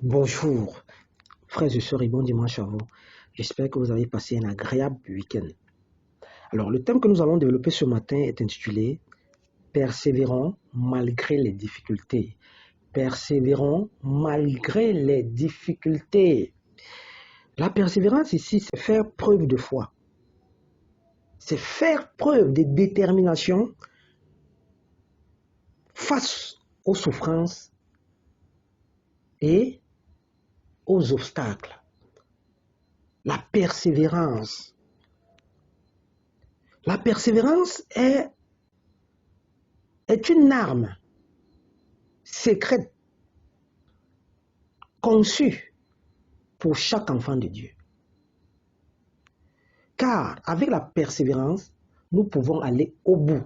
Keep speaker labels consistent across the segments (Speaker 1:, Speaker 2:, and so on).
Speaker 1: Bonjour, frères et sœurs et bon dimanche à vous. J'espère que vous avez passé un agréable week-end. Alors, le thème que nous allons développer ce matin est intitulé « Persévérons malgré les difficultés ». Persévérons malgré les difficultés. La persévérance ici, c'est faire preuve de foi. C'est faire preuve de détermination face aux souffrances et aux obstacles. La persévérance. La persévérance est une arme secrète conçue pour chaque enfant de Dieu. Car avec la persévérance, nous pouvons aller au bout.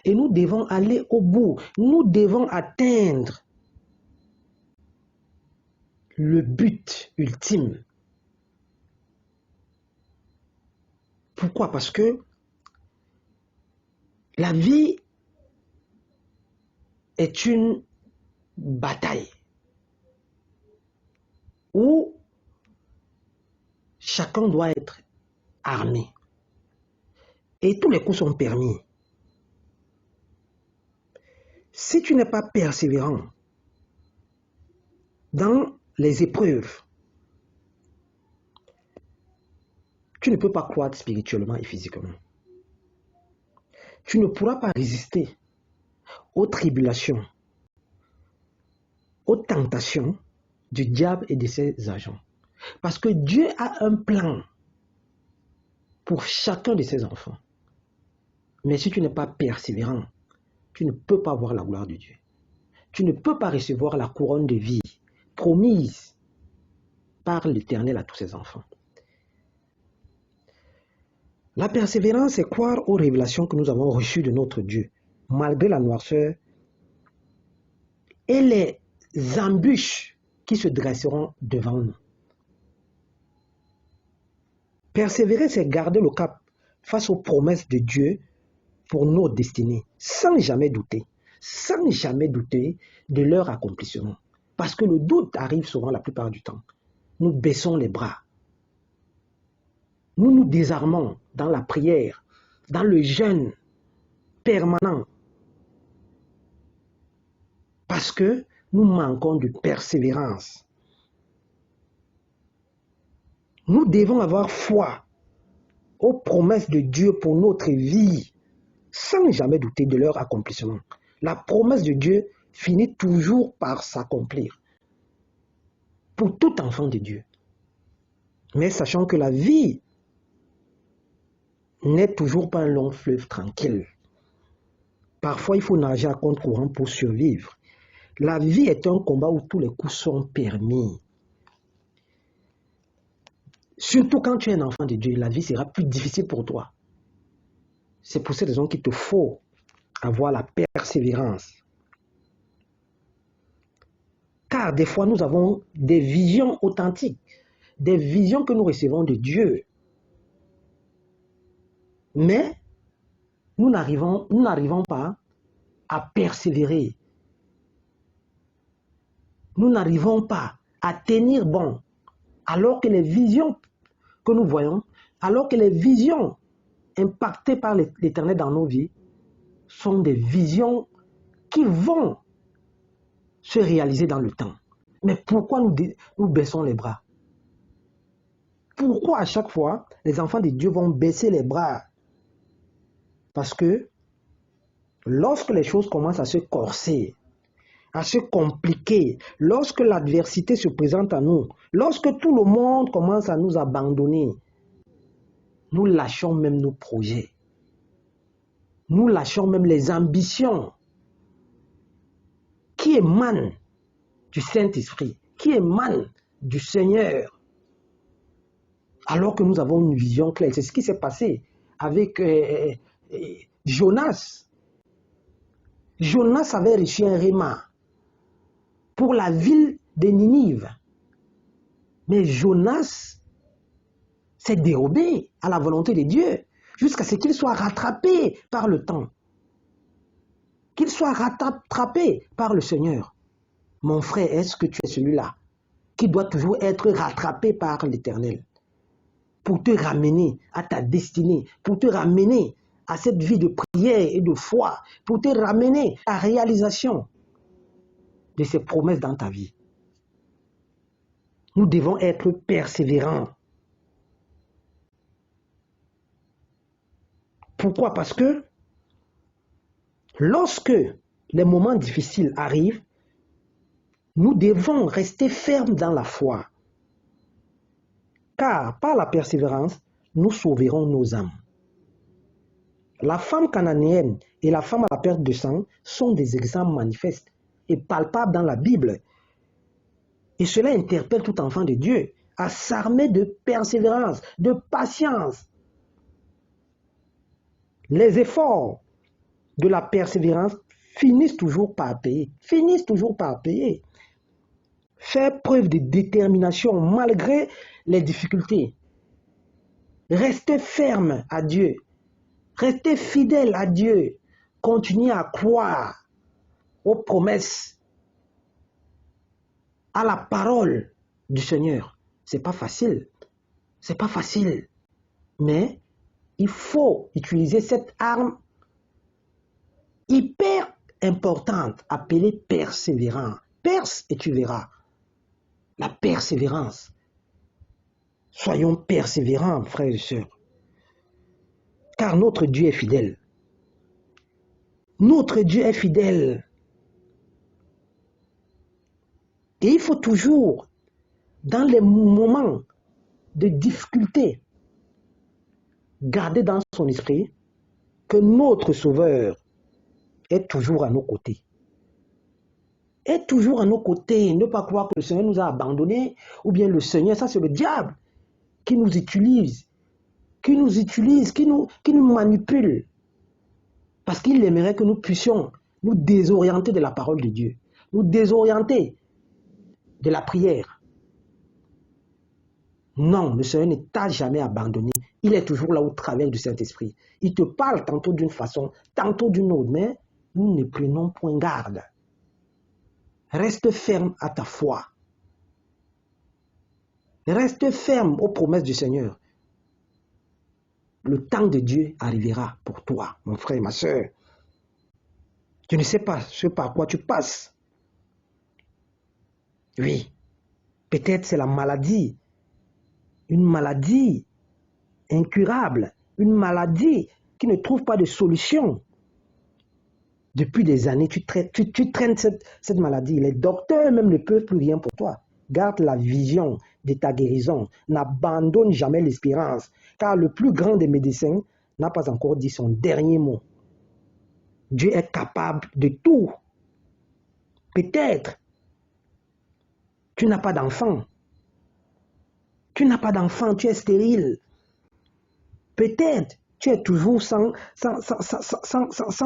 Speaker 1: Et nous devons aller au bout. Nous devons atteindre le but ultime. Pourquoi? Parce que la vie est une bataille où chacun doit être armé. Et tous les coups sont permis. Si tu n'es pas persévérant dans les épreuves, tu ne peux pas croître spirituellement et physiquement. Tu ne pourras pas résister aux tribulations, aux tentations du diable et de ses agents. Parce que Dieu a un plan pour chacun de ses enfants. Mais si tu n'es pas persévérant, tu ne peux pas voir la gloire de Dieu. Tu ne peux pas recevoir la couronne de vie promise par l'Éternel à tous ses enfants. La persévérance, c'est croire aux révélations que nous avons reçues de notre Dieu, malgré la noirceur et les embûches qui se dresseront devant nous. Persévérer, c'est garder le cap face aux promesses de Dieu pour nos destinées, sans jamais douter de leur accomplissement. Parce que le doute arrive souvent la plupart du temps. Nous baissons les bras. Nous nous désarmons dans la prière, dans le jeûne permanent. Parce que nous manquons de persévérance. Nous devons avoir foi aux promesses de Dieu pour notre vie, sans jamais douter de leur accomplissement. La promesse de Dieu finit toujours par s'accomplir pour tout enfant de Dieu. Mais sachant que la vie n'est toujours pas un long fleuve tranquille. Parfois, il faut nager à contre-courant pour survivre. La vie est un combat où tous les coups sont permis. Surtout quand tu es un enfant de Dieu, la vie sera plus difficile pour toi. C'est pour cette raison qu'il te faut avoir la persévérance. Car des fois, nous avons des visions authentiques, des visions que nous recevons de Dieu. Mais nous n'arrivons pas à persévérer. Nous n'arrivons pas à tenir bon. Alors que les visions que nous voyons, alors que les visions impactées par l'Éternel dans nos vies sont des visions qui vont se réaliser dans le temps. Mais pourquoi nous baissons les bras? Pourquoi à chaque fois les enfants de Dieu vont baisser les bras? Parce que lorsque les choses commencent à se corser, à se compliquer, lorsque l'adversité se présente à nous, lorsque tout le monde commence à nous abandonner, nous lâchons même nos projets. Nous lâchons même les ambitions qui émanent du Saint-Esprit, qui émanent du Seigneur. Alors que nous avons une vision claire. C'est ce qui s'est passé avec Jonas. Jonas avait reçu un rhéma pour la ville de Ninive. Mais Jonas s'est dérobé à la volonté de Dieu jusqu'à ce qu'il soit rattrapé par le temps. Qu'il soit rattrapé par le Seigneur. Mon frère, est-ce que tu es celui-là qui doit toujours être rattrapé par l'Éternel pour te ramener à ta destinée, pour te ramener à cette vie de prière et de foi, pour te ramener à la réalisation de ces promesses dans ta vie. Nous devons être persévérants. Pourquoi? Parce que lorsque les moments difficiles arrivent, nous devons rester fermes dans la foi. Car par la persévérance, nous sauverons nos âmes. La femme cananéenne et la femme à la perte de sang sont des exemples manifestes et palpables dans la Bible. Et cela interpelle tout enfant de Dieu à s'armer de persévérance, de patience. Les efforts de la persévérance finissent toujours par payer. Faire preuve de détermination malgré les difficultés. Restez ferme à Dieu. Restez fidèle à Dieu. Continuez à croire aux promesses, à la parole du Seigneur. C'est pas facile. Mais il faut utiliser cette arme hyper importante appelée persévérant. Perse et tu verras. La persévérance. Soyons persévérants, frères et sœurs. Car notre Dieu est fidèle. Notre Dieu est fidèle. Et il faut toujours, dans les moments de difficulté, garder dans son esprit que notre Sauveur est toujours à nos côtés. Est toujours à nos côtés. Ne pas croire que le Seigneur nous a abandonnés, ou bien le Seigneur, ça c'est le diable qui nous utilise, qui nous manipule. Parce qu'il aimerait que nous puissions nous désorienter de la parole de Dieu, nous désorienter de la prière. Non, le Seigneur ne t'a jamais abandonné. Il est toujours là au travers du Saint-Esprit. Il te parle tantôt d'une façon, tantôt d'une autre, mais nous ne prenons point garde. Reste ferme à ta foi. Reste ferme aux promesses du Seigneur. Le temps de Dieu arrivera pour toi, mon frère et ma soeur. Tu ne sais pas ce par quoi tu passes. Oui, peut-être c'est la maladie. Une maladie incurable. Une maladie qui ne trouve pas de solution. Depuis des années, tu traînes cette maladie. Les docteurs même ne peuvent plus rien pour toi. Garde la vision de ta guérison. N'abandonne jamais l'espérance. Car le plus grand des médecins n'a pas encore dit son dernier mot. Dieu est capable de tout. Peut-être, tu n'as pas d'enfant. Tu n'as pas d'enfant, tu es stérile. Peut-être, tu es toujours sans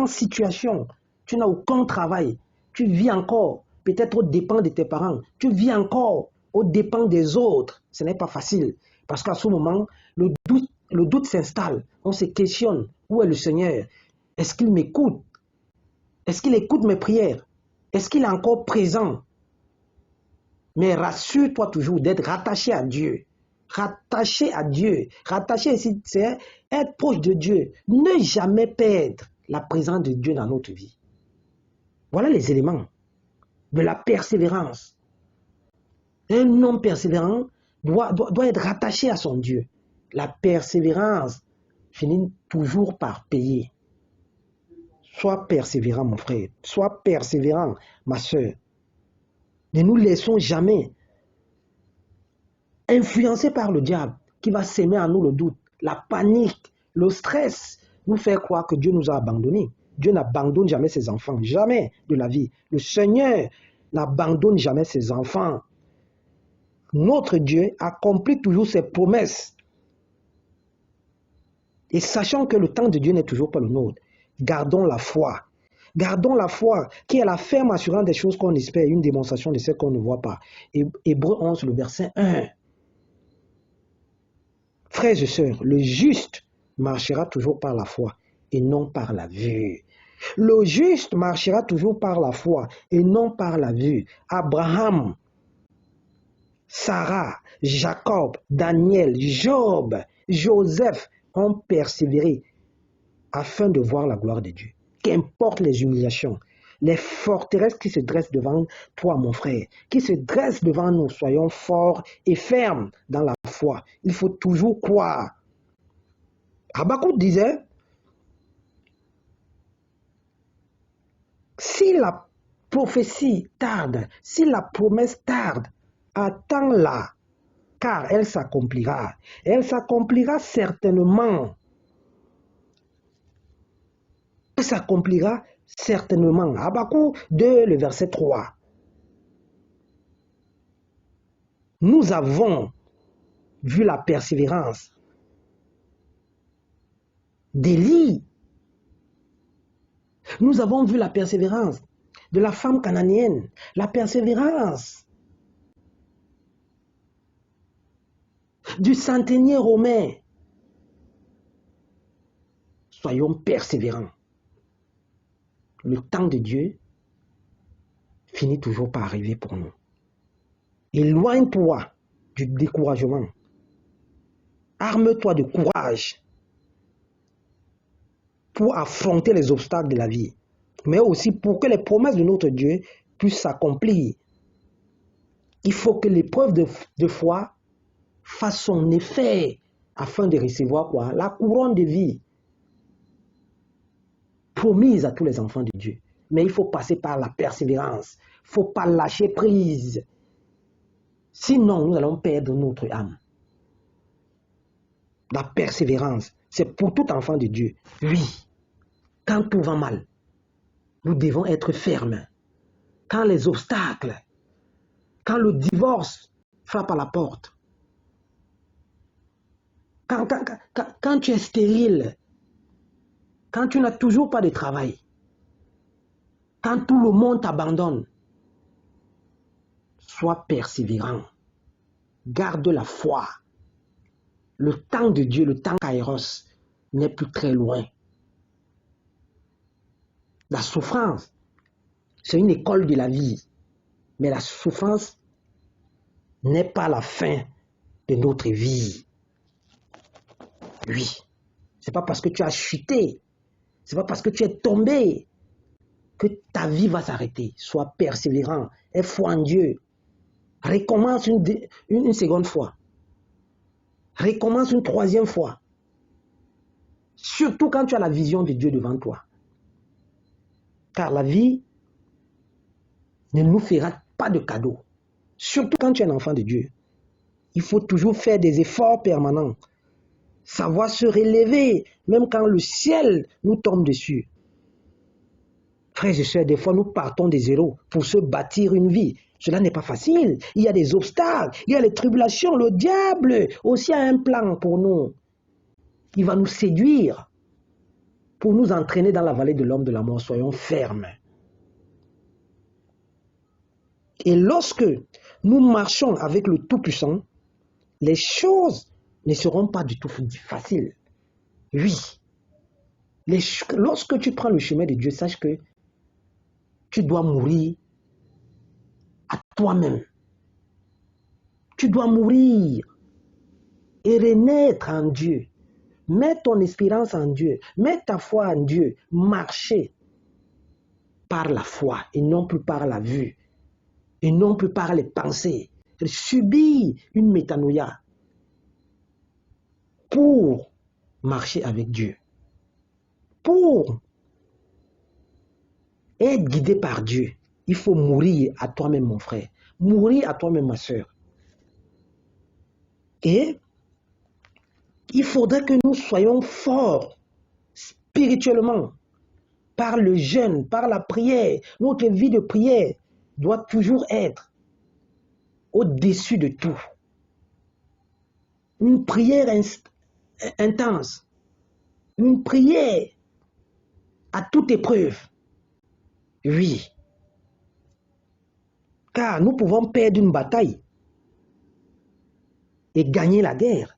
Speaker 1: situation. Tu n'as aucun travail. Tu vis encore, peut-être aux dépens de tes parents. Tu vis encore aux dépens des autres. Ce n'est pas facile. Parce qu'à ce moment, le doute s'installe. On se questionne. Où est le Seigneur? Est-ce qu'il m'écoute? Est-ce qu'il écoute mes prières? Est-ce qu'il est encore présent? Mais rassure-toi toujours d'être rattaché à Dieu. Rattaché à Dieu. Rattaché, c'est être proche de Dieu. Ne jamais perdre la présence de Dieu dans notre vie. Voilà les éléments de la persévérance. Un homme persévérant doit être rattaché à son Dieu. La persévérance finit toujours par payer. Sois persévérant, mon frère. Sois persévérant, ma soeur. Ne nous laissons jamais influencés par le diable qui va s'aimer en nous le doute, la panique, le stress, nous faire croire que Dieu nous a abandonnés. Dieu n'abandonne jamais ses enfants, jamais de la vie. Le Seigneur n'abandonne jamais ses enfants. Notre Dieu accomplit toujours ses promesses. Et sachant que le temps de Dieu n'est toujours pas le nôtre, gardons la foi. Gardons la foi, qui est la ferme assurance des choses qu'on espère, une démonstration de ce qu'on ne voit pas. Hébreux 11, le verset 1. Frères et sœurs, le juste marchera toujours par la foi et non par la vue. Le juste marchera toujours par la foi et non par la vue. Abraham Sarah, Jacob, Daniel, Job, Joseph ont persévéré afin de voir la gloire de Dieu. Qu'importe les humiliations, les forteresses qui se dressent devant toi, mon frère, qui se dressent devant nous, soyons forts et fermes dans la foi. Il faut toujours croire. Habakkuk disait, si la prophétie tarde, si la promesse tarde, attends-la, car elle s'accomplira. Elle s'accomplira certainement. Elle s'accomplira certainement. Habakkuk 2, le verset 3. Nous avons vu la persévérance d'Élie. Nous avons vu la persévérance de la femme cananéenne, la persévérance du centenier romain. Soyons persévérants. Le temps de Dieu finit toujours par arriver pour nous. Éloigne-toi du découragement. Arme-toi de courage pour affronter les obstacles de la vie, mais aussi pour que les promesses de notre Dieu puissent s'accomplir. Il faut que l'épreuve de foi fasse son effet afin de recevoir quoi? La couronne de vie promise à tous les enfants de Dieu. Mais il faut passer par la persévérance. Il ne faut pas lâcher prise. Sinon, nous allons perdre notre âme. La persévérance, c'est pour tout enfant de Dieu. Oui, quand tout va mal, nous devons être fermes. Quand les obstacles, quand le divorce frappe à la porte, quand tu es stérile, quand tu n'as toujours pas de travail, quand tout le monde t'abandonne, sois persévérant. Garde la foi. Le temps de Dieu, le temps kairos, n'est plus très loin. La souffrance, c'est une école de la vie. Mais la souffrance n'est pas la fin de notre vie. Oui, c'est pas parce que tu as chuté, c'est pas parce que tu es tombé que ta vie va s'arrêter. Sois persévérant, aie foi en Dieu. Recommence une seconde fois. Recommence une troisième fois. Surtout quand tu as la vision de Dieu devant toi. Car la vie ne nous fera pas de cadeau. Surtout quand tu es un enfant de Dieu. Il faut toujours faire des efforts permanents. Savoir se relever, même quand le ciel nous tombe dessus. Frères et sœurs, des fois nous partons de zéro pour se bâtir une vie. Cela n'est pas facile. Il y a des obstacles, il y a les tribulations. Le diable aussi a un plan pour nous. Il va nous séduire pour nous entraîner dans la vallée de l'homme de la mort. Soyons fermes. Et lorsque nous marchons avec le Tout-Puissant, les choses ne seront pas du tout faciles. Oui. Lorsque tu prends le chemin de Dieu, sache que tu dois mourir à toi-même. Tu dois mourir et renaître en Dieu. Mets ton espérance en Dieu. Mets ta foi en Dieu. Marcher par la foi et non plus par la vue. Et non plus par les pensées. Subir une métanoïa pour marcher avec Dieu. Pour être guidé par Dieu, il faut mourir à toi-même, mon frère. Mourir à toi-même, ma soeur. Et il faudrait que nous soyons forts spirituellement par le jeûne, par la prière. Notre vie de prière doit toujours être au-dessus de tout. Une prière intense. Une prière à toute épreuve. Oui. Car nous pouvons perdre une bataille et gagner la guerre.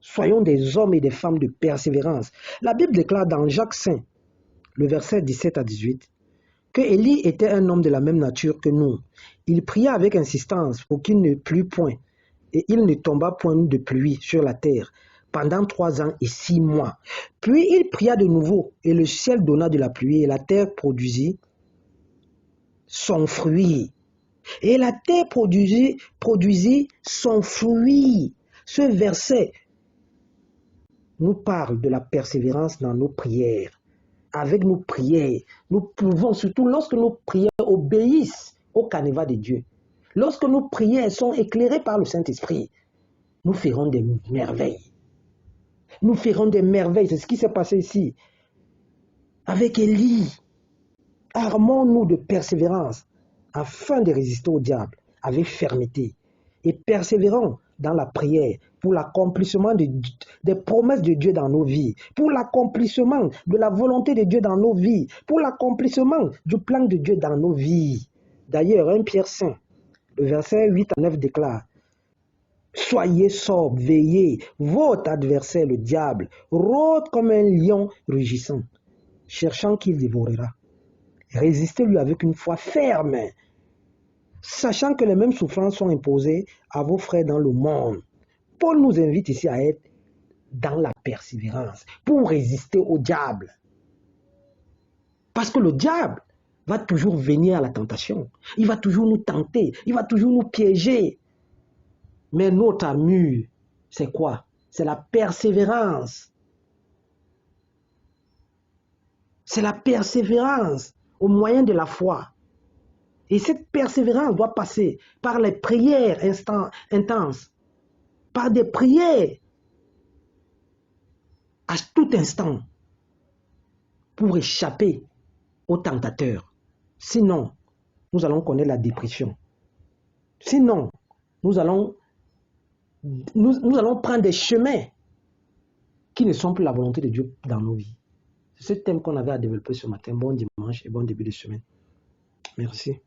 Speaker 1: Soyons des hommes et des femmes de persévérance. La Bible déclare dans Jacques 5, le verset 17 à 18, que Élie était un homme de la même nature que nous. Il pria avec insistance pour qu'il ne plût point, et il ne tomba point de pluie sur la terre pendant 3 ans et 6 mois. Puis il pria de nouveau, et le ciel donna de la pluie, et la terre produisit son fruit. Et la terre produisit son fruit. Ce verset nous parle de la persévérance dans nos prières. Avec nos prières, nous pouvons, surtout lorsque nos prières obéissent au canevas de Dieu, lorsque nos prières sont éclairées par le Saint-Esprit, nous ferons des merveilles. Nous ferons des merveilles. C'est ce qui s'est passé ici. Avec Élie, armons-nous de persévérance afin de résister au diable avec fermeté et persévérons dans la prière pour l'accomplissement des promesses de Dieu dans nos vies, pour l'accomplissement de la volonté de Dieu dans nos vies, pour l'accomplissement du plan de Dieu dans nos vies. D'ailleurs, 1 Pierre 5, le verset 8 à 9 déclare: soyez sobres, veillez, votre adversaire le diable rôde comme un lion rugissant, cherchant qui dévorera. Résistez-lui avec une foi ferme, sachant que les mêmes souffrances sont imposées à vos frères dans le monde. Paul nous invite ici à être dans la persévérance pour résister au diable. Parce que le diable va toujours venir à la tentation. Il va toujours nous tenter, il va toujours nous piéger. Mais notre armure, c'est quoi? C'est la persévérance. C'est la persévérance au moyen de la foi. Et cette persévérance doit passer par les prières intenses, par des prières à tout instant pour échapper aux tentateurs. Sinon, nous allons connaître la dépression. Sinon, nous allons prendre des chemins qui ne sont plus la volonté de Dieu dans nos vies. C'est ce thème qu'on avait à développer ce matin. Bon dimanche et bon début de semaine. Merci.